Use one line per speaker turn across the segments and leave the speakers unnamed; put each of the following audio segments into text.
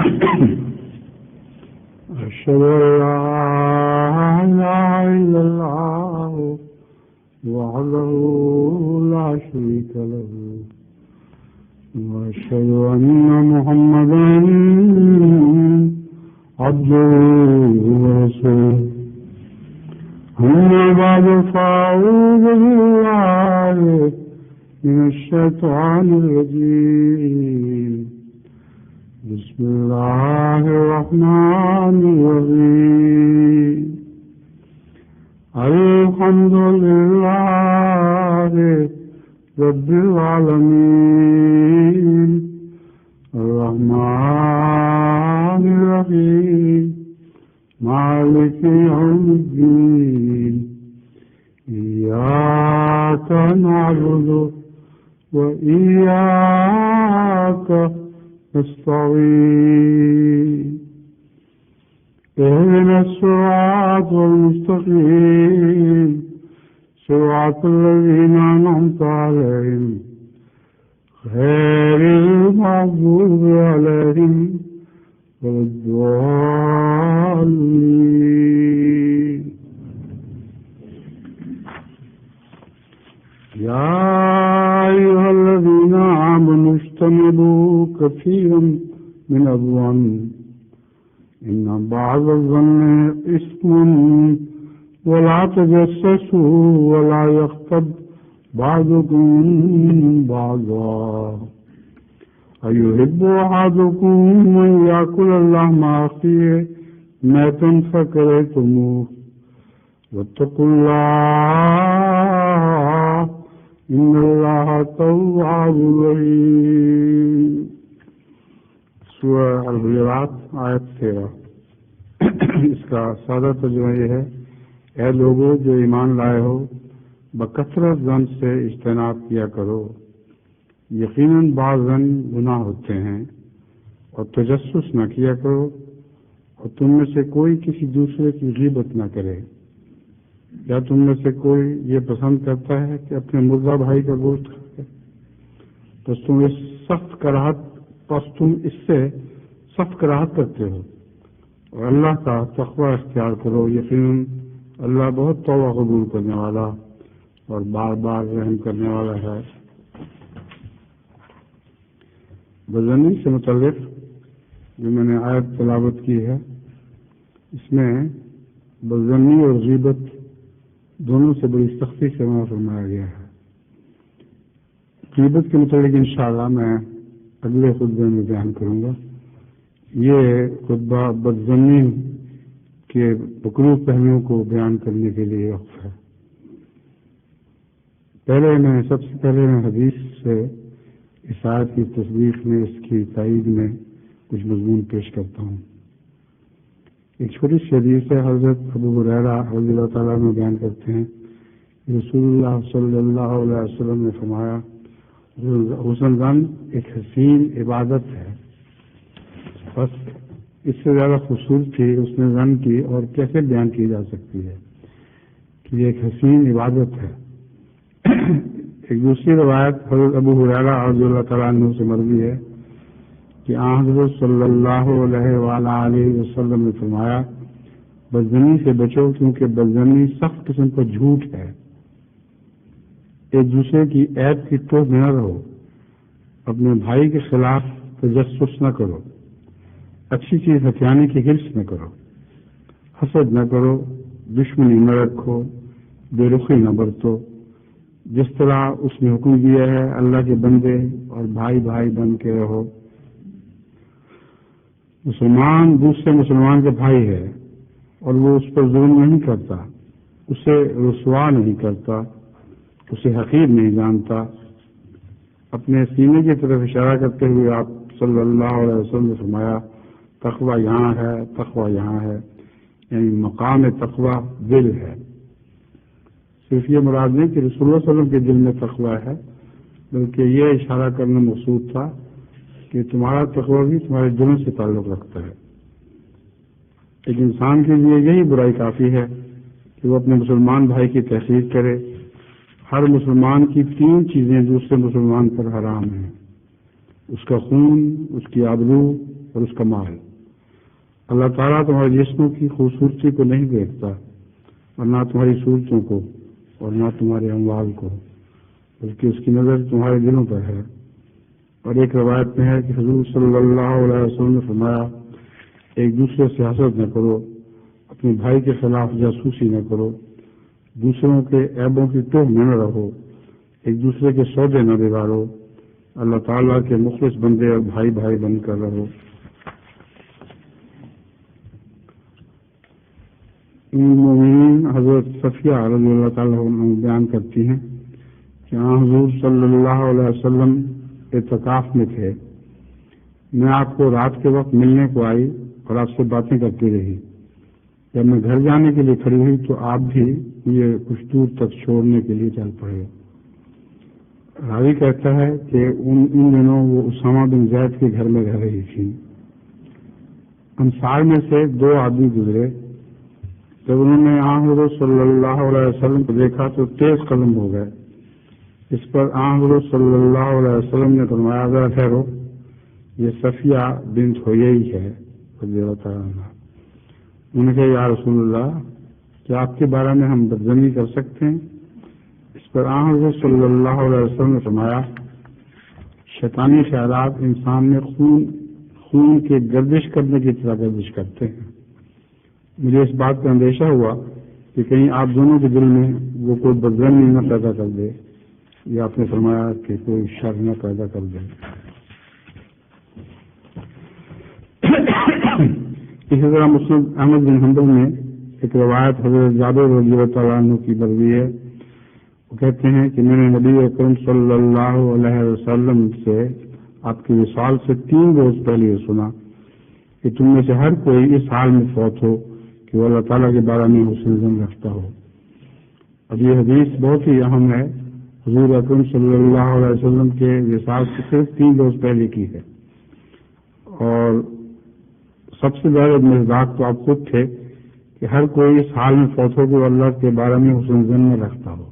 أشهد أن لا إله إلا الله وحده لا شريك له وأشهد أن محمدا عبده ورسوله أما بعد فأعوذ بالله من الشيطان الرجيم بسم الله الرحمن الرحيم الحمد لله رب العالمين الرحمن الرحيم مالك يوم الدين إياك نعبد وإياك نستعين اهدنا الصراط المستقيم صراط الذين أنعمت عليهم غير المغضوب عليهم ولا الضالين يا أيها الذين آمنوا اجتنبوا كثيرا من الظن إن بعض الظن إثم ولا تجسسوا ولا يغتب بعضكم بعضا أيحب أحدكم أن يأكل اللحم أخيه ميتا فكرهتموه واتقوا الله إن الله تواب رحيم سورہ الحجرات آیت 13 اس کا سادہ ترجمہ یہ ہے: اے لوگو جو ایمان لائے ہو، بکثرت ظن سے اجتناب کیا کرو، یقیناً بعض ظن گناہ ہوتے ہیں، اور تجسس نہ کیا کرو، اور تم میں سے کوئی کسی دوسرے کی غیبت نہ کرے۔ کیا تم میں سے کوئی یہ پسند کرتا ہے کہ اپنے مردہ بھائی کا گوشت کھائے؟ بس تم اس سے سخت کراہت کرتے ہو، اور اللہ کا تقوی اختیار کرو، یقیناً اللہ بہت توبہ قبول کرنے والا اور بار بار رحم کرنے والا ہے۔ بدظنی سے متعلق جو میں نے آیت تلاوت کی ہے، اس میں بدظنی اور غیبت دونوں سے بڑی سختی سے منع فرمایا گیا ہے۔ غیبت کے متعلق انشاءاللہ میں اگلے خطبے میں بیان کروں گا۔ یہ خطبہ بدظنی کے مکروہ پہلوؤں کو بیان کرنے کے لیے وقف ہے۔ سب سے پہلے میں حدیث سے اس آیت کی تصدیق میں، اس کی تائید میں کچھ مضمون پیش کرتا ہوں۔ ایک چھوٹی سی حدیث ہے، حضرت ابو ہریرہ رضی اللہ تعالیٰ عنہ بیان کرتے ہیں کہ رسول اللہ صلی اللہ علیہ وسلم نے فرمایا، حسن ظن ایک حسین عبادت ہے۔ بس اس سے زیادہ خوبصورتی اس نے ظن کی اور کیسے بیان کی جا سکتی ہے کہ یہ ایک حسین عبادت ہے۔ ایک دوسری روایت حضرت ابو ہریرہ رضی اللہ تعالیٰ عنہ سے مروی ہے کہ حضرت صلی اللہ علیہ وآلہ وسلم نے فرمایا، بدظنی سے بچو، کیونکہ بدظنی سخت قسم کا جھوٹ ہے۔ ایک دوسرے کی عیب کی ٹوہ میں نہ رہو، اپنے بھائی کے خلاف تجسس نہ کرو، اچھی چیز ہتھیانے کی حرص نہ کرو، حسد نہ کرو، دشمنی نہ رکھو، بے رخی نہ برتو۔ جس طرح اس نے حکم دیا ہے، اللہ کے بندے اور بھائی بھائی بن کے رہو۔ مسلمان دوسرے مسلمان کے بھائی ہے اور وہ اس پر ظلم نہیں کرتا، اسے رسوا نہیں کرتا، اسے حقیر نہیں جانتا۔ اپنے سینے کی طرف اشارہ کرتے ہوئے آپ صلی اللہ علیہ وسلم نے فرمایا، تقوی یہاں ہے، تقوی یہاں ہے، یعنی مقام تقوی دل ہے۔ صرف یہ مراد نہیں کہ رسول اللہ صلی اللہ علیہ وسلم کے دل میں تقوی ہے، بلکہ یہ اشارہ کرنا مقصود تھا کہ تمہارا تقوی بھی تمہارے دلوں سے تعلق رکھتا ہے۔ ایک انسان کے لیے یہی برائی کافی ہے کہ وہ اپنے مسلمان بھائی کی تحقیر کرے۔ ہر مسلمان کی 3 چیزیں دوسرے مسلمان پر حرام ہیں: اس کا خون، اس کی آبرو اور اس کا مال۔ اللہ تعالیٰ تمہارے جسموں کی خوبصورتی کو نہیں دیکھتا اور نہ تمہاری صورتوں کو اور نہ تمہارے اموال کو، بلکہ اس کی نظر تمہارے دلوں پر ہے۔ اور ایک روایت میں ہے کہ حضور صلی اللہ علیہ وسلم نے فرمایا، ایک دوسرے سے حسد نہ کرو، اپنے بھائی کے خلاف جاسوسی نہ کرو، دوسروں کے عیبوں کی ٹوہ میں نہ رہو، ایک دوسرے کے سودے نہ بگاڑو، اللہ تعالیٰ کے مخلص بندے اور بھائی بھائی بن کر رہو۔ مومنین حضرت صفیہ رضی اللہ تعالیٰ عنہ بیان کرتی ہیں کہ حضور صلی اللہ علیہ وسلم اعتکاف میں تھے، میں آپ کو رات کے وقت ملنے کو آئی اور آپ سے باتیں کرتی رہی۔ جب میں گھر جانے کے لیے کھڑی ہوئی تو آپ بھی مجھے کچھ دور تک چھوڑنے کے لیے چل پڑے۔ راوی کہتا ہے کہ ان دنوں وہ اسامہ بن زید کے گھر میں رہ رہی تھی۔ انصار میں سے 2 آدمی گزرے، جب انہوں نے حضور صلی اللہ علیہ وسلم کو دیکھا تو تیز قدم ہو گئے۔ اس پر حضور صلی اللہ علیہ وسلم نے فرمایا، ذرا ٹھہرو، یہ صفیہ بنت حیی ہے رضی اللہ تعالیٰ عنہ۔ انہوں نے کہا، یا رسول اللہ، کیا آپ کے بارے میں ہم بدظنی کر سکتے ہیں؟ اس پر حضور صلی اللہ علیہ وسلم نے فرمایا، شیطانی خیالات انسان میں خون کے گردش کرنے کی طرح گردش کرتے ہیں۔ مجھے اس بات کا اندیشہ ہوا کہ کہیں آپ دونوں کے دل میں وہ کوئی بدظنی نہ پیدا کر دے، یا آپ نے فرمایا کہ کوئی شر نہ پیدا کر دے۔ اسی طرح مسند احمد بن حنبل میں ایک روایت حضرت جابر رضی اللہ تعالیٰ عنہ کی مروی ہے۔ وہ کہتے ہیں کہ میں نے نبی اکرم صلی اللہ علیہ وسلم سے آپ کی وصال سے 3 روز پہلے یہ سنا کہ تم میں سے ہر کوئی اس حال میں فوت ہو کہ وہ اللہ تعالیٰ کے بارے میں حسن ظن رکھتا ہو۔ اب یہ حدیث بہت ہی اہم ہے، حضور اکرم صلی اللہ علیہ وسلم کے وصال سے صرف 3 روز پہلے کی ہے، اور سب سے زیادہ مزداق تو آپ خود تھے کہ ہر کوئی اس حال میں فوت ہو کہ وہ اللہ کے بارے میں حسن ظن نہ رکھتا ہو۔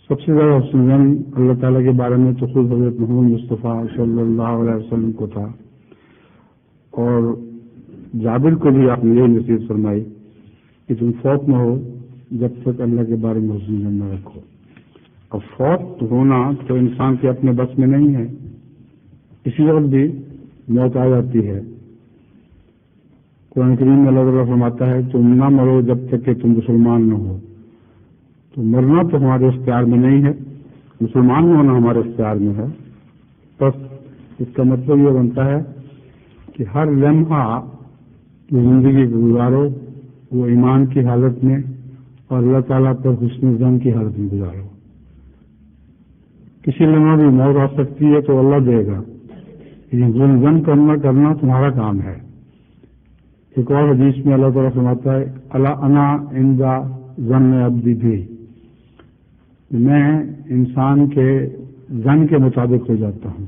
سب سے زیادہ حسن ظن اللہ تعالیٰ کے بارے میں تو خود حضرت محمد مصطفیٰ صلی اللہ علیہ وسلم کو تھا، اور جابر کو بھی آپ نے یہ نصیحت فرمائی کہ تم فوت نہ ہو جب تک اللہ کے بارے میں حسن ظن نہ رکھو۔ اب فوت ہونا تو انسان کے اپنے بس میں نہیں ہے، اسی وقت بھی موت آ جاتی ہے۔ قرآن کریم میں اللہ تعالیٰ فرماتا ہے، تم نہ مرو جب تک کہ تم مسلمان نہ ہو۔ تو مرنا تو ہمارے اختیار میں نہیں ہے، مسلمان ہونا ہمارے اختیار میں ہے۔ بس اس کا مطلب یہ بنتا ہے کہ ہر لمحہ جو زندگی کو گزارو وہ ایمان کی حالت میں اور اللہ تعالیٰ پر حسن ظن کی حالت میں گزارو۔ کسی لمحہ بھی موت آ سکتی ہے تو اللہ دے گا، لیکن حسن ظن کرنا تمہارا کام ہے۔ ایک اور حدیث میں اللہ تعالیٰ فرماتا ہے، انا عند ظن عبدی بھی، میں انسان کے ظن کے مطابق ہو جاتا ہوں۔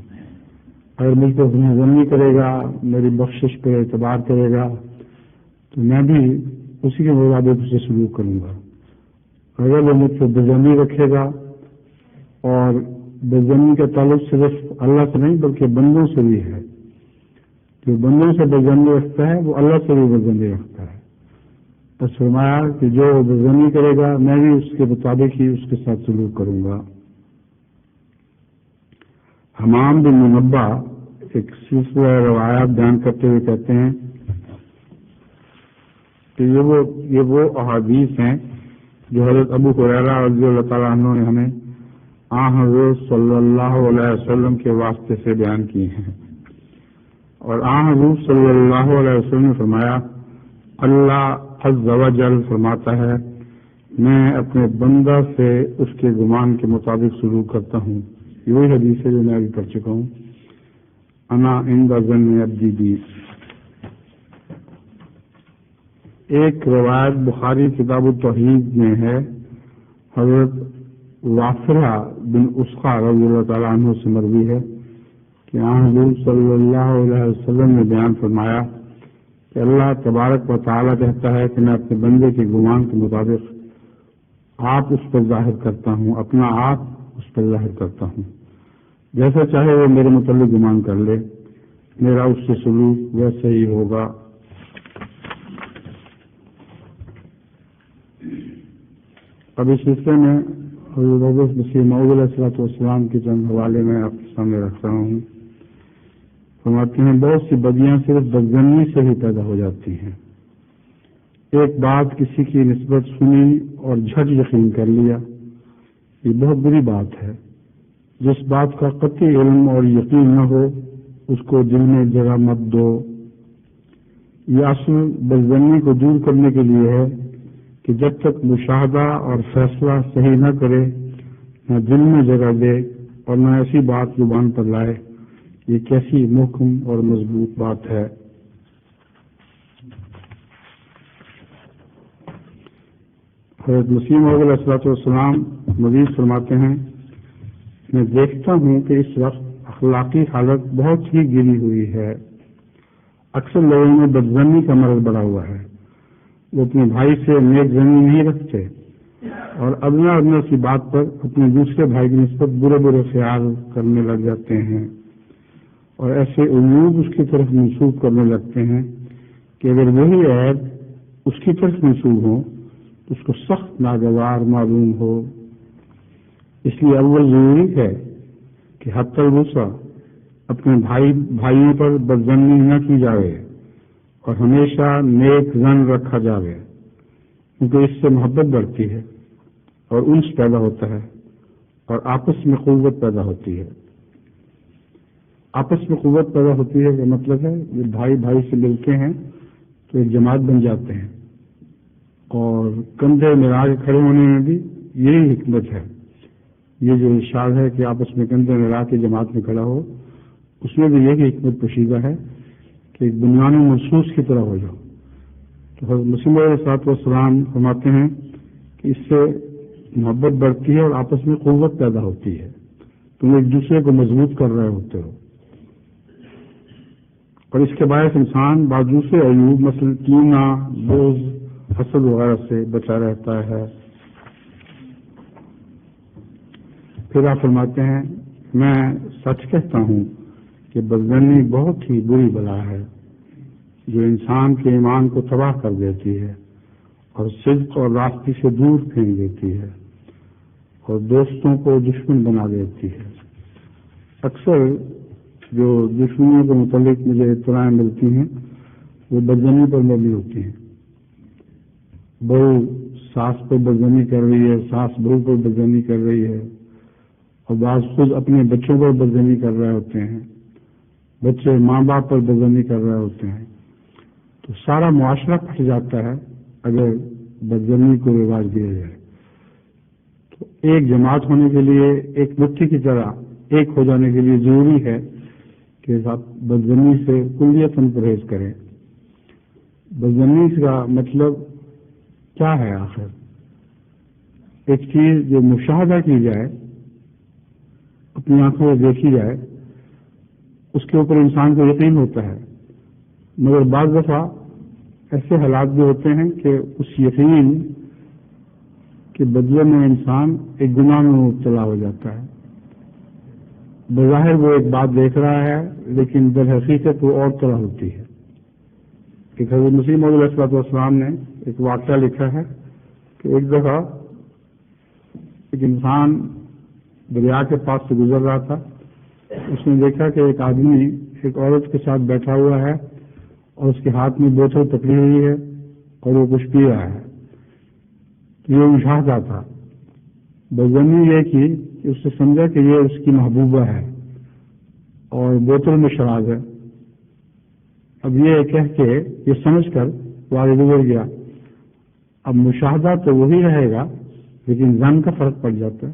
اگر مجھ کو حسن ظن نہیں کرے گا، میری بخشش پہ اعتبار کرے گا، تو میں بھی اسی کے مطابق اسے سلوک کروں گا۔ اگر وہ مجھ سے بےظنی رکھے گا، اور بےظنی کا تعلق صرف اللہ سے نہیں بلکہ بندوں سے بھی ہے، جو بندوں سے بےظنی رکھتا ہے وہ اللہ سے بھی بےظنی رکھتا ہے۔ بس فرمایا کہ جو بےظنی کرے گا میں بھی اس کے مطابق ہی اس کے ساتھ سلوک کروں گا۔ حمام بن منبہ ایک سلسلہ روایات بیان کرتے ہوئے کہتے ہیں کہ یہ وہ احادیث ہیں جو حضرت ابو ہریرہ رضی اللہ تعالیٰ عنہ نے ہمیں حضرت صلی اللہ علیہ وسلم کے واسطے سے بیان کی ہیں، اور حضور صلی اللہ علیہ وسلم نے فرمایا، اللہ عز و جل فرماتا ہے، میں اپنے بندہ سے اس کے گمان کے مطابق سلوک کرتا ہوں۔ یہ وہی حدیث ہے جو میں ابھی پڑھ چکا ہوں، انا عند ظن عبدی بی۔ ایک روایت بخاری کتاب التوحید میں ہے، حضرت وافرہ بن اسقا رضی اللہ تعالیٰ عنہ سے مروی ہے کہ حضور صلی اللہ علیہ وسلم نے بیان فرمایا کہ اللہ تبارک و تعالیٰ کہتا ہے کہ میں اپنے بندے کے گمان کے مطابق آپ اس پر ظاہر کرتا ہوں، اپنا آپ اس پر ظاہر کرتا ہوں، جیسا چاہے وہ میرے متعلق گمان کر لے۔ میرا اس سے سلوک ویسے ہی ہوگا۔ اب اس سلسلے میں حضرت مسیح موعود علیہ الصلوۃ والسلام کے چند حوالے میں آپ کے سامنے رکھ رہا ہوں۔ فرماتے ہیں بہت سی بدیاں صرف بدظنی سے ہی پیدا ہو جاتی ہیں۔ ایک بات کسی کی نسبت سنی اور جھٹ یقین کر لیا، یہ بہت بری بات ہے۔ جس بات کا قطعی علم اور یقین نہ ہو اس کو دل میں جگہ مت دو۔ یہ اصل بدظنی کو دور کرنے کے لیے ہے کہ جب تک مشاہدہ اور فیصلہ صحیح نہ کرے، نہ دل میں جگہ دے اور نہ ایسی بات زبان پر لائے، یہ کیسی محکم اور مضبوط بات ہے۔ حضرت مسیح موعود علیہ الصلوۃ والسلام مزید فرماتے ہیں، میں دیکھتا ہوں کہ اس وقت اخلاقی حالت بہت ہی گری ہوئی ہے۔ اکثر لوگوں میں بدظنی کا مرض بڑا ہوا ہے۔ وہ اپنے بھائی سے نیک ظنی نہیں رکھتے اور ادنا سی بات پر اپنے دوسرے بھائی کی نسبت برے برے خیال کرنے لگ جاتے ہیں اور ایسے عیوب اس کی طرف منسوب کرنے لگتے ہیں کہ اگر وہی عیب اس کی طرف منسوب ہو تو اس کو سخت ناگوار معلوم ہو۔ اس لیے اول ضروری ہے کہ حتی الوسع اپنے بھائیوں پر بدظنی نہ کی جائے اور ہمیشہ نیک ظن رکھا جائے، کیونکہ اس سے محبت بڑھتی ہے اور انس پیدا ہوتا ہے اور آپس میں قوت پیدا ہوتی ہے۔ آپس میں قوت پیدا ہوتی ہے کا مطلب ہے کہ بھائی سے ملتے ہیں تو ایک جماعت بن جاتے ہیں، اور کندھے ملا کے کھڑے ہونے میں بھی یہی حکمت ہے۔ یہ جو ارشاد ہے کہ آپس میں کندھے ملا کے جماعت میں کھڑا ہو، اس میں بھی یہی حکمت پوشیدہ ہے کہ ایک بنیانی محسوس کی طرح ہو جاؤ۔ تو حضرت مسیح علیہ الصلوۃ والسلام فرماتے ہیں کہ اس سے محبت بڑھتی ہے اور آپس میں قوت پیدا ہوتی ہے، تم ایک دوسرے کو مضبوط کر رہے ہوتے ہو، اور اس کے باعث انسان بعض دوسرے عیوب مثلا کینہ، بغض، حسد وغیرہ سے بچا رہتا ہے۔ پھر آپ فرماتے ہیں میں سچ کہتا ہوں کہ بدظنی بہت ہی بری بلا ہے جو انسان کے ایمان کو تباہ کر دیتی ہے اور صدق اور راستے سے دور پھینک دیتی ہے اور دوستوں کو دشمن بنا دیتی ہے۔ اکثر جو دشمنوں کے متعلق مجھے اطلاعیں ملتی ہیں وہ بدظنی پر مبنی ہوتی ہیں۔ بہو ساس پر بدظنی کر رہی ہے، ساس بہو پر بدظنی کر رہی ہے، اور بعض خود اپنے بچوں پر بدظنی کر رہے ہوتے ہیں، بچے ماں باپ پر بدظنی کر رہے ہوتے ہیں۔ تو سارا معاشرہ پھٹ جاتا ہے اگر بدظنی کو رواج دیا جائے۔ تو ایک جماعت ہونے کے لیے، ایک مٹھی کی طرح ایک ہو جانے کے لیے ضروری ہے کہ آپ بدظنی سے کلیتاً پرہیز کریں۔ بدظنی کا مطلب کیا ہے آخر؟ ایک چیز جو مشاہدہ کی جائے، اپنی آنکھوں سے دیکھی جائے، اس کے اوپر انسان کو یقین ہوتا ہے، مگر بعض دفعہ ایسے حالات بھی ہوتے ہیں کہ اس یقین کے بدلے میں انسان ایک گناہ میں مبتلا ہو جاتا ہے۔ بظاہر وہ ایک بات دیکھ رہا ہے لیکن در حقیقت وہ اور طرح ہوتی ہے۔ ایک حضرت مسیح موعود علیہ الصلوۃ والسلام نے ایک واقعہ لکھا ہے کہ ایک دفعہ ایک انسان دریا کے پاس سے گزر رہا تھا۔ اس نے دیکھا کہ ایک آدمی ایک عورت کے ساتھ بیٹھا ہوا ہے اور اس کے ہاتھ میں بوتل پکڑی ہوئی ہے اور وہ کچھ پی رہا ہے۔ یہ مشاہدہ تھا۔ بدظنی یہ کی کہ اس نے سمجھا کہ یہ اس کی محبوبہ ہے اور بوتل میں شراب ہے۔ اب یہ کہہ کے، یہ سمجھ کر وہ آگے گزر گیا۔ اب مشاہدہ تو وہی رہے گا لیکن ظن کا فرق پڑ جاتا ہے۔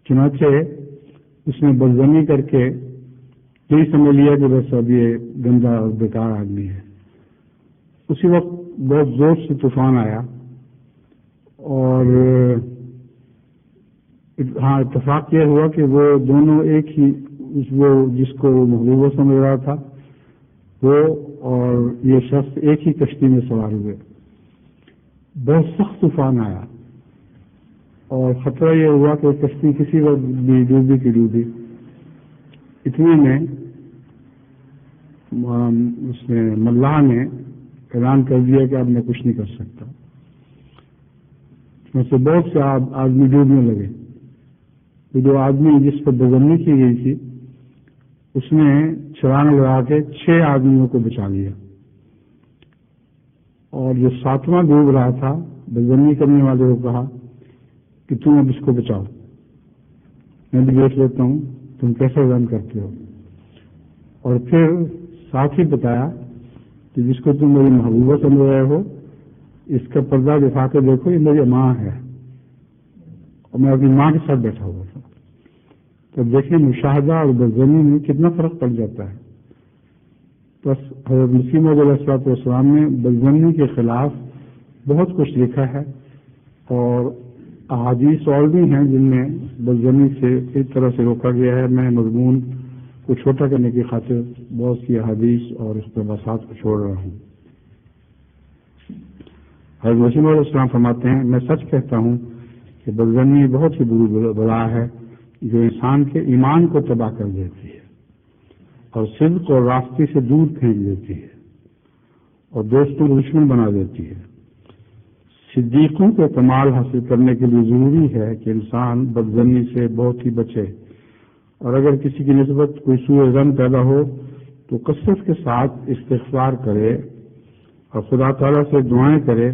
چنانچہ اس نے بدظنی کر کے یہی سمجھ لیا کہ بس اب یہ گندا اور بیکار آدمی ہے۔ اسی وقت بہت زور سے طوفان آیا اور اتفاق یہ ہوا کہ وہ دونوں ایک ہی، وہ جس کو محبوبہ سمجھ رہا تھا وہ اور یہ شخص ایک ہی کشتی میں سوار ہوئے۔ بہت سخت طوفان آیا اور خطرہ یہ ہوا کہ کشتی کسی وقت بھی ڈوبی کی ڈوبی۔ اتنے میں اس نے ملاح نے اعلان کر دیا کہ اب میں کچھ نہیں کر سکتا. اس میں سے بہت سے آدمی ڈوبنے لگے. تو جو آدمی جس پر بدظنی کی گئی تھی اس نے چھلانگ لگا کے 6 آدمیوں کو بچا لیا، اور جو 7واں ڈوب رہا تھا بدظنی کرنے والے کو کہا کہ تم اب اس کو بچاؤ، میں بھی دیکھ لیتا ہوں تم کیسے رن کرتے ہو. اور پھر ساتھ ہی بتایا کہ جس کو تم میری محبوبہ سمجھ رہے ہو اس کا پردہ دکھا کے دیکھو، یہ میری ماں ہے اور میں اپنی ماں کے ساتھ بیٹھا ہوا تھا. تو دیکھیں مشاہدہ اور بدظنی میں کتنا فرق پڑ جاتا ہے. بس حضرت مسیح موعود علیہ السلام نے بدظنی کے خلاف بہت کچھ لکھا ہے، اور احادیث اور بھی ہیں جن میں بدظنی سے اس طرح سے روکا گیا ہے. میں مضمون کو چھوٹا کرنے کی خاطر بہت سی احادیث اور اقتباسات کو چھوڑ رہا ہوں. حضرت مسیح موعود علیہ السلام فرماتے ہیں، میں سچ کہتا ہوں کہ بدظنی بہت ہی بری بلا ہے جو انسان کے ایمان کو تباہ کر دیتی ہے اور صدق اور راستے سے دور پھینک دیتی ہے اور دوستوں کو دشمن بنا دیتی ہے. صدیقوں کو کمال حاصل کرنے کے لیے ضروری ہے کہ انسان بدظنی سے بہت ہی بچے، اور اگر کسی کی نسبت کوئی سوء ظن پیدا ہو تو کثرت کے ساتھ استغفار کرے اور خدا تعالیٰ سے دعائیں کرے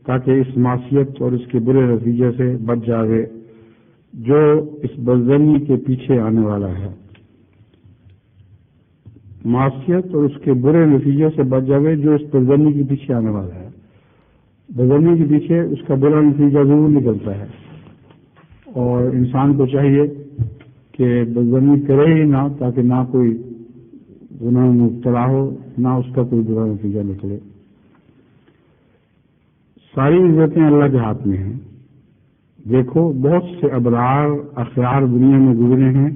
تاکہ اس معصیت اور اس کے برے نتیجے سے بچ جائے جو اس بدظنی کے پیچھے آنے والا ہے. معصیت اور اس کے برے نتیجے سے بچ جائے جو اس بدظنی کے پیچھے آنے والا ہے. بدظنی کے پیچھے اس کا برا نتیجہ ضرور نکلتا ہے، اور انسان کو چاہیے کہ بدظنی کرے ہی نہ، تاکہ نہ کوئی گناہ میں مبتلا ہو نہ اس کا کوئی برا نتیجہ نکلے. ساری عزتیں اللہ کے ہاتھ میں ہیں. دیکھو بہت سے ابرار اخیار دنیا میں گزرے ہیں،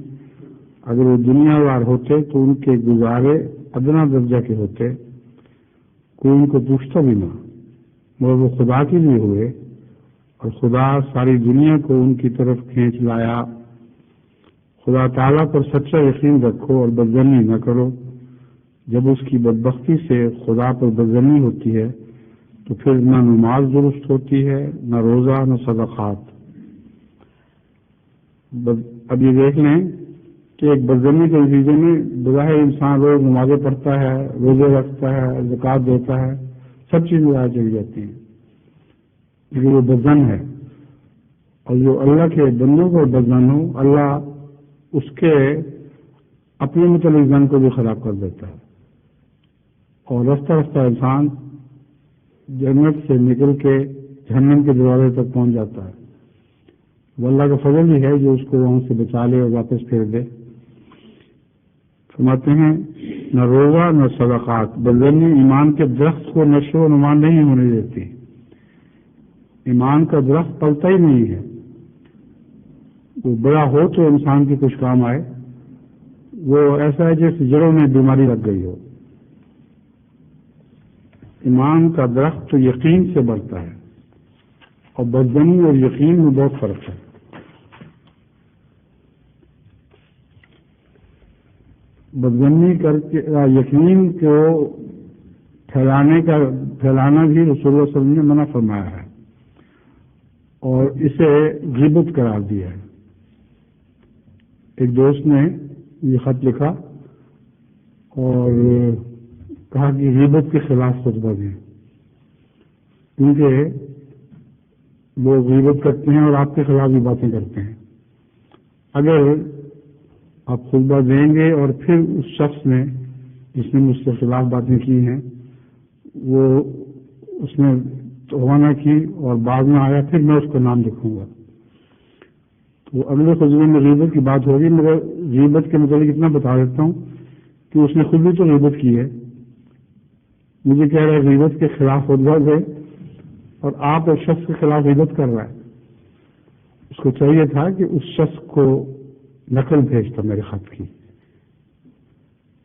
اگر وہ دنیا وار ہوتے تو ان کے گزارے ادنا درجہ کے ہوتے، کوئی ان کو پوچھتا بھی نہ، مگر وہ خدا کے لیے ہوئے اور خدا ساری دنیا کو ان کی طرف کھینچ لایا. خدا تعالیٰ پر سچا یقین رکھو اور بدظنی نہ کرو. جب اس کی بدبختی سے خدا پر بدظنی ہوتی ہے تو پھر نہ نماز درست ہوتی ہے، نہ روزہ، نہ صدقات. اب یہ دیکھ لیں کہ ایک بدظنی کے نتیجے میں بظاہر انسان روز نمازیں پڑھتا ہے، روزے رکھتا ہے، زکوٰۃ دیتا ہے، سب چیزیں ضائع چلی جاتی ہیں، لیکن وہ بدظن ہے. اور جو اللہ کے بندوں کو بدظن ہو، اللہ اس کے اپنے متعلق ظن کو بھی خراب کر دیتا ہے، اور رفتہ رفتہ انسان جنت سے نکل کے جہنم کے دروازے تک پہنچ جاتا ہے. وہ اللہ کا فضل ہی ہے جو اس کو وہاں سے بچا لے اور واپس پھیر دے. فرماتے ہیں نہ روزہ نہ صدقات. بدظنی ایمان کے درخت کو نشو و نما نہیں ہونے دیتی. ایمان کا درخت پلتا ہی نہیں ہے. وہ بڑا ہو تو انسان کے کچھ کام آئے، وہ ایسا ہے جیسے جڑوں میں بیماری لگ گئی ہو. ایمان کا درخت تو یقین سے بڑھتا ہے، اور بدظنی اور یقین میں بہت فرق ہے. بدظنی کر کے یقین کو پھیلانا بھی رسول اللہ صلی اللہ علیہ وسلم نے منع فرمایا ہے اور اسے غیبت قرار دیا ہے. ایک دوست نے یہ خط لکھا اور کہا کہ غیبت کے خلاف خطبہ دیں، کیونکہ لوگ غیبت کرتے ہیں اور آپ کے خلاف بھی باتیں کرتے ہیں. اگر آپ خطبہ دیں گے اور پھر اس شخص نے جس نے مجھ سے خلاف باتیں کی ہیں وہ اس نے توبہ نہ کی اور بعد میں آیا، پھر میں اس کا نام لکھوں گا. تو اگلے خطبے میں غیبت کی بات ہوگی، مگر غیبت کے متعلق اتنا بتا دیتا ہوں کہ اس نے خود بھی تو غیبت کی ہے. مجھے کہہ رہا ہے غیبت کے خلاف خطبہ دے، اور آپ ایک شخص کے خلاف غیبت کر رہا ہے. اس کو چاہیے تھا کہ اس شخص کو نقل بھیجتا میرے خط کی،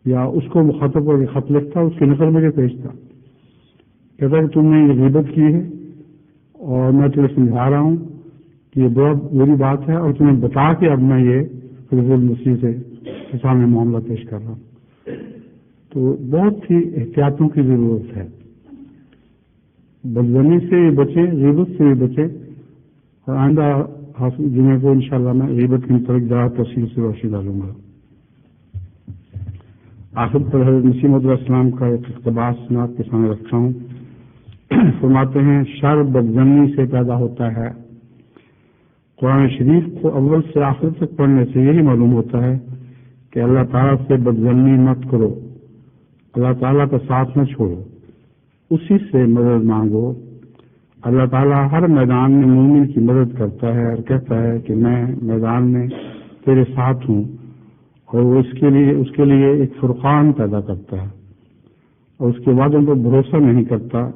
یا اس کو مخاطب کر کے خط لکھتا، اس کی نقل مجھے بھیجتا. کہتا کہ تم نے یہ غیبت کی ہے اور میں تمہیں سمجھا رہا ہوں کہ یہ بہت بری بات ہے، اور تمہیں بتا کے اب میں یہ حضرت مسیح سے سامنے معاملہ پیش کر رہا ہوں. تو بہت ہی احتیاطوں کی ضرورت ہے. بدظنی سے بھی بچیں، غیبت سے بھی بچیں. اور آئندہ جمعے کو انشاءاللہ میں غیبت کی طرف زیادہ تفصیل سے روشنی ڈالوں گا. آخر پر حضرت مسیح موعود علیہ السلام کا ایک اقتباس میں آپ کے سامنے رکھتا ہوں. فرماتے ہیں شر بدظنی سے پیدا ہوتا ہے. قرآن شریف کو اول سے آخر تک پڑھنے سے یہی معلوم ہوتا ہے کہ اللہ تعالیٰ سے بدظنی مت کرو، اللہ تعالیٰ کا ساتھ نہ چھوڑو، اسی سے مدد مانگو. اللہ تعالیٰ ہر میدان میں مومن کی مدد کرتا ہے اور کہتا ہے کہ میں میدان میں تیرے ساتھ ہوں، اور وہ اس کے لیے ایک فرقان پیدا کرتا ہے، اور اس کے وعدوں پر بھروسہ نہیں کرتا،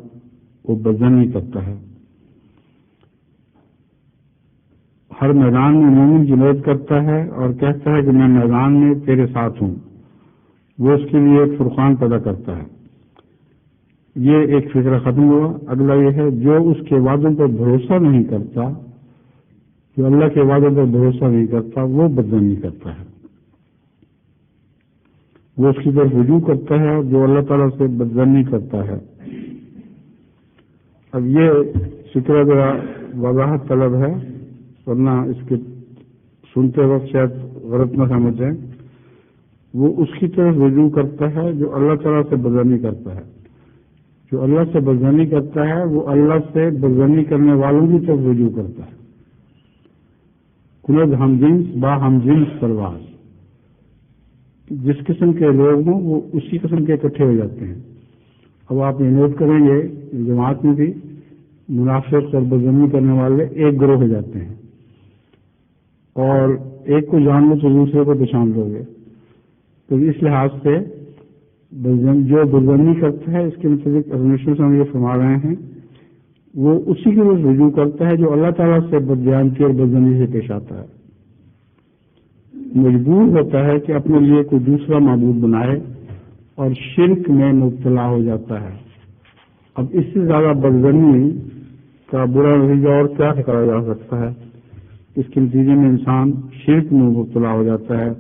وہ بدظنی کرتا ہے. ہر میدان میں مومن کی مدد کرتا ہے اور کہتا ہے کہ میں میدان میں تیرے ساتھ ہوں، وہ اس کے لیے ایک فرقان پیدا کرتا ہے. یہ ایک فکر ختم ہوا. اگلا یہ ہے جو اس کے وعدوں پر بھروسہ نہیں کرتا، جو اللہ کے وعدوں پر بھروسہ نہیں کرتا، وہ بدظنی کرتا ہے، وہ اس کی طرف رجوع کرتا ہے جو اللہ تعالیٰ سے بدظنی کرتا ہے. اب یہ فکر ذرا وضاحت طلب ہے، ورنہ اس کے سنتے وقت شاید غلط نہ سمجھیں. وہ اس کی طرف رجوع کرتا ہے جو اللہ تعالیٰ سے بدظنی کرتا ہے. جو اللہ سے بدظنی کرتا ہے وہ اللہ سے بدظنی کرنے والوں کی طرف رجوع کرتا ہے. کنز ہم جنس با ہم جنس پرواز، جس قسم کے لوگ ہوں وہ اسی قسم کے اکٹھے ہو جاتے ہیں. اب آپ یہ نوٹ کریں گے جماعت میں بھی منافق اور بدظنی کرنے والے ایک گروہ ہو جاتے ہیں، اور ایک کو جان لو تو دوسرے کو پہچان لو گے. تو اس لحاظ سے جو بدظنی کرتا ہے، اس کے مطابق سے ہم یہ فرما رہے ہیں، وہ اسی کی طرف رجوع کرتا ہے جو اللہ تعالیٰ سے بددیانتی اور بدظنی سے پیش آتا ہے. مجبور ہوتا ہے کہ اپنے لیے کوئی دوسرا معبود بنائے اور شرک میں مبتلا ہو جاتا ہے. اب اس سے زیادہ بدظنی کا برا نتیجہ اور کیا کرا جا سکتا ہے؟ اس کے نتیجے میں انسان شرک میں مبتلا ہو جاتا ہے.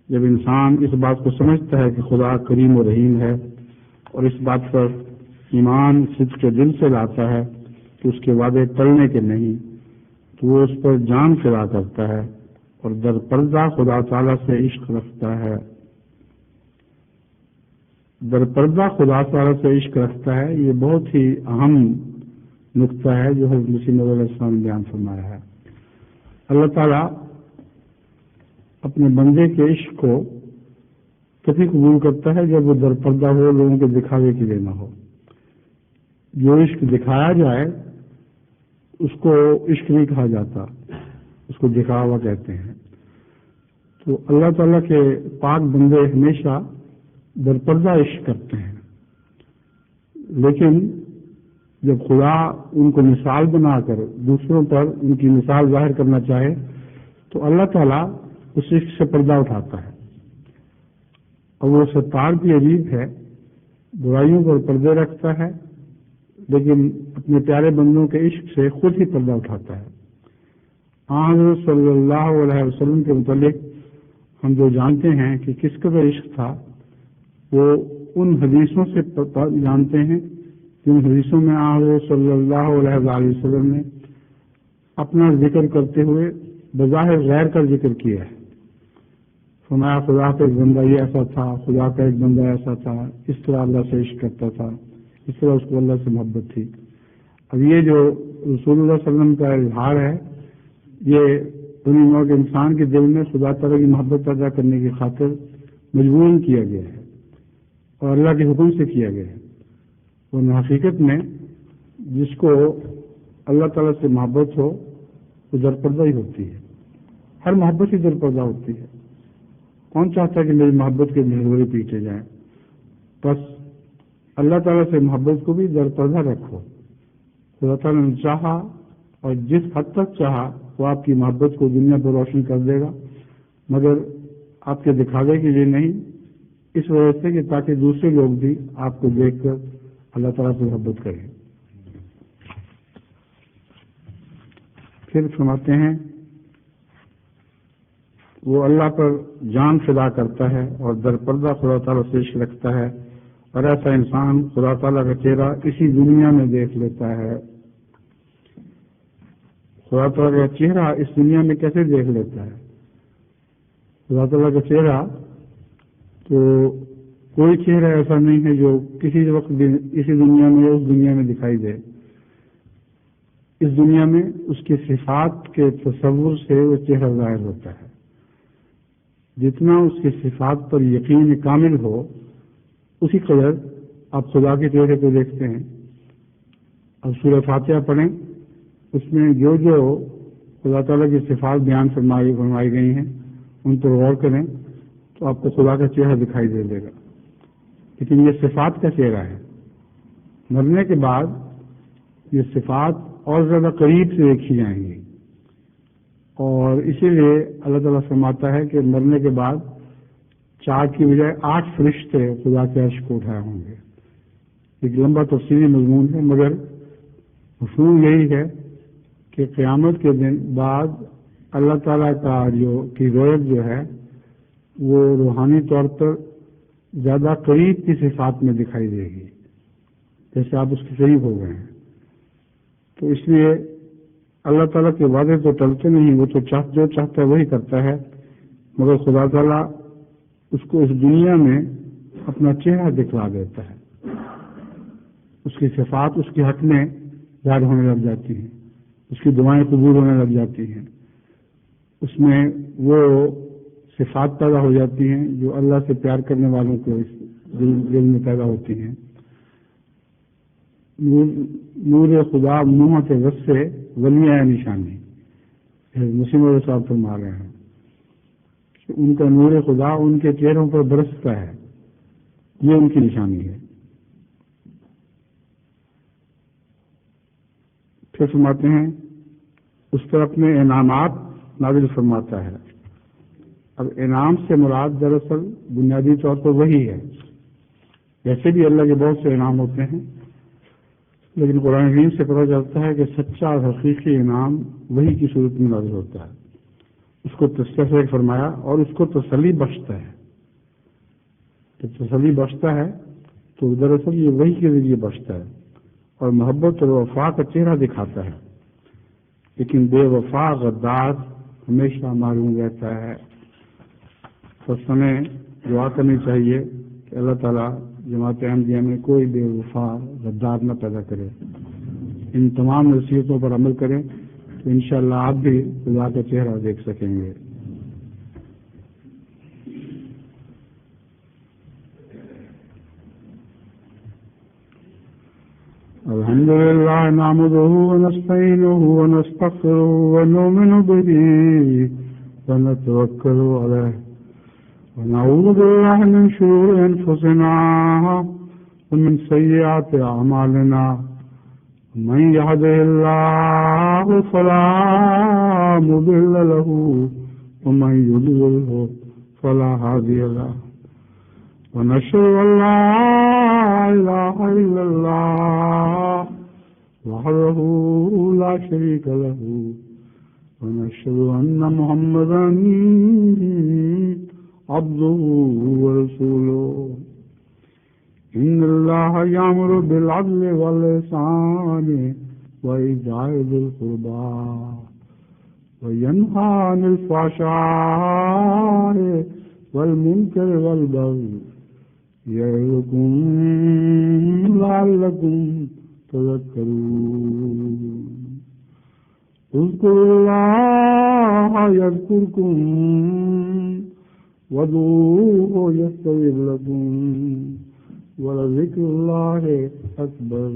جب انسان اس بات کو سمجھتا ہے کہ خدا کریم و رحیم ہے اور اس بات پر ایمان صدق کے دل سے لاتا ہے کہ اس کے وعدے ٹلنے کے نہیں، تو وہ اس پر جان فدا کرتا ہے اور در پردہ خدا تعالیٰ سے عشق رکھتا ہے. در پردہ خدا تعالیٰ سے عشق رکھتا ہے. یہ بہت ہی اہم نقطہ ہے جو حضرت مسیح موعود علیہ السلام نے بیان فرمایا ہے. اللہ تعالیٰ اپنے بندے کے عشق کو تبھی قبول کرتا ہے جب وہ در پردہ ہو، لوگوں کے دکھاوے کے لیے نہ ہو. جو عشق دکھایا جائے اس کو عشق نہیں کہا جاتا، اس کو دکھاوا کہتے ہیں. تو اللہ تعالیٰ کے پاک بندے ہمیشہ در پردہ عشق کرتے ہیں، لیکن جب خدا ان کو مثال بنا کر دوسروں پر ان کی مثال ظاہر کرنا چاہے تو اللہ تعالیٰ اس عشق سے پردہ اٹھاتا ہے. اور وہ ستار بھی عجیب ہے، برائیوں پر پردے رکھتا ہے لیکن اپنے پیارے بندوں کے عشق سے خود ہی پردہ اٹھاتا ہے. حضرت صلی اللہ علیہ وسلم کے متعلق ہم جو جانتے ہیں کہ کس قدر عشق تھا، وہ ان حدیثوں سے جانتے ہیں جن حدیثوں میں حضرت صلی اللہ علیہ وسلم نے اپنا ذکر کرتے ہوئے بظاہر غیر کا ذکر کیا ہے. فرمایا خدا کا ایک بندہ یہ ایسا تھا، خدا کا ایک بندہ ایسا تھا، اس طرح اللہ سے عشق کرتا تھا، اس طرح اس کو اللہ سے محبت تھی. اب یہ جو رسول اللہ صلی اللہ علیہ وسلم کا اظہار ہے، یہ دنیا نوع کے انسان کے دل میں خدا تعالیٰ کی محبت پیدا کرنے کی خاطر مجبوراً کیا گیا ہے اور اللہ کے حکم سے کیا گیا ہے. اور حقیقت میں جس کو اللہ تعالیٰ سے محبت ہو وہ درپردہ ہی ہوتی ہے. ہر محبت ہی درپردہ ہوتی ہے. کون چاہتا ہے کہ میری محبت کے جھرگوڑے پیٹے جائیں؟ بس اللہ تعالیٰ سے محبت کو بھی درپردہ رکھو. خدا تعالیٰ نے چاہا اور جس حد تک چاہا وہ آپ کی محبت کو دنیا پر روشن کر دے گا، مگر آپ کے دکھاوے کے لیے نہیں، اس وجہ سے کہ تاکہ دوسرے لوگ بھی آپ کو دیکھ کر اللہ تعالیٰ سے محبت کریں. پھر فرماتے ہیں وہ اللہ پر جان فدا کرتا ہے اور در پردہ خدا تعالیٰ سے عشق رکھتا ہے، اور ایسا انسان خدا تعالیٰ کا چہرہ اسی دنیا میں دیکھ لیتا ہے۔ خدا تعالیٰ کا چہرہ اس دنیا میں کیسے دیکھ لیتا ہے؟ خدا تعالیٰ کا چہرہ تو کوئی چہرہ ایسا نہیں ہے جو کسی وقت اسی دنیا میں یا اس دنیا میں دکھائی دے۔ اس دنیا میں اس کی صفات کے تصور سے وہ چہرہ ظاہر ہوتا ہے۔ جتنا اس کی صفات پر یقین کامل ہو اسی قدر آپ خدا کے چہرے کو دیکھتے ہیں۔ اب سورہ فاتحہ پڑھیں، اس میں جو جو خدا تعالیٰ کی صفات بیان فرمائی گئی ہیں ان پر غور کریں تو آپ کو خدا کا چہرہ دکھائی دے گا۔ لیکن یہ صفات کا چہرہ ہے، مرنے کے بعد یہ صفات اور زیادہ قریب سے دیکھی جائیں گی، اور اسی لیے اللہ تعالیٰ فرماتا ہے کہ مرنے کے بعد 4 کی بجائے 8 فرشتے خدا کے عرش کو اٹھائے ہوں گے۔ ایک لمبا تفصیلی مضمون ہے، مگر مفہوم یہی ہے کہ قیامت کے دن بعد اللہ تعالیٰ کی رویت جو ہے وہ روحانی طور پر زیادہ قریب کی صفات میں دکھائی دے گی، جیسے آپ اس کے قریب ہو گئے ہیں۔ تو اس لیے اللہ تعالیٰ کے وعدے تو ٹلتے نہیں، وہ تو جو چاہتا ہے وہی کرتا ہے، مگر خدا تعالیٰ اس کو اس دنیا میں اپنا چہرہ دکھلا دیتا ہے۔ اس کی صفات اس کے حق میں ظاہر ہونے لگ جاتی ہیں، اس کی دعائیں قبول ہونے لگ جاتی ہیں، اس میں وہ صفات پیدا ہو جاتی ہیں جو اللہ سے پیار کرنے والوں کے دل میں پیدا ہوتی ہیں۔ نور خدا منہ کے رس سے ولیہ نشانی، مسلم علیہ صاحب فرما رہے ہیں کہ ان کا نور خدا ان کے چہروں پر برستا ہے، یہ ان کی نشانی ہے۔ پھر فرماتے ہیں اس پر اپنے انعامات نازل فرماتا ہے۔ اب انعام سے مراد دراصل بنیادی طور پر وہی ہے، ویسے بھی اللہ کے بہت سے انعام ہوتے ہیں، لیکن قرآن کریم سے پتہ چلتا ہے کہ سچا اور حقیقی انعام وہی کی صورت میں نازل ہوتا ہے۔ اس کو تذکرہ سے فرمایا اور اس کو تسلی بخشتا ہے۔ جب تسلی بخشتا ہے تو دراصل یہ وحی کے ذریعے بخشتا ہے اور محبت اور وفا کا چہرہ دکھاتا ہے، لیکن بے وفا غدار ہمیشہ معلوم رہتا ہے۔ تو ہمیں دعا کرنی چاہیے کہ اللہ تعالیٰ جماعت احمدیہ میں کوئی بے وفا غدار نہ پیدا کرے۔ ان تمام نصیحتوں پر عمل کریں تو انشاءاللہ آپ بھی خدا کا چہرہ دیکھ سکیں گے۔ الحمدللہ نحمدہ ونستعینہ ونستغفرہ ونؤمن بہ ونتوکل علیہ ونعوذ باللہ من شرور انفسنا ومن سیئات اعمالنا من یہدہ اللہ فلا مضل له ومن یضلل فلا ہادی له ونشهد ان لا اله الا الله وحده لا شريك له ونشهد ان محمدا عبده ورسوله ان الله يأمر بالعدل والإحسان وإيتاء ذي القربى وينهى عن الفحشاء والمنكر والبغي يعظكم لعلكم تذكرون اذكروا الله يذكركم وادعوه يستجب لكم ولذكر الله أكبر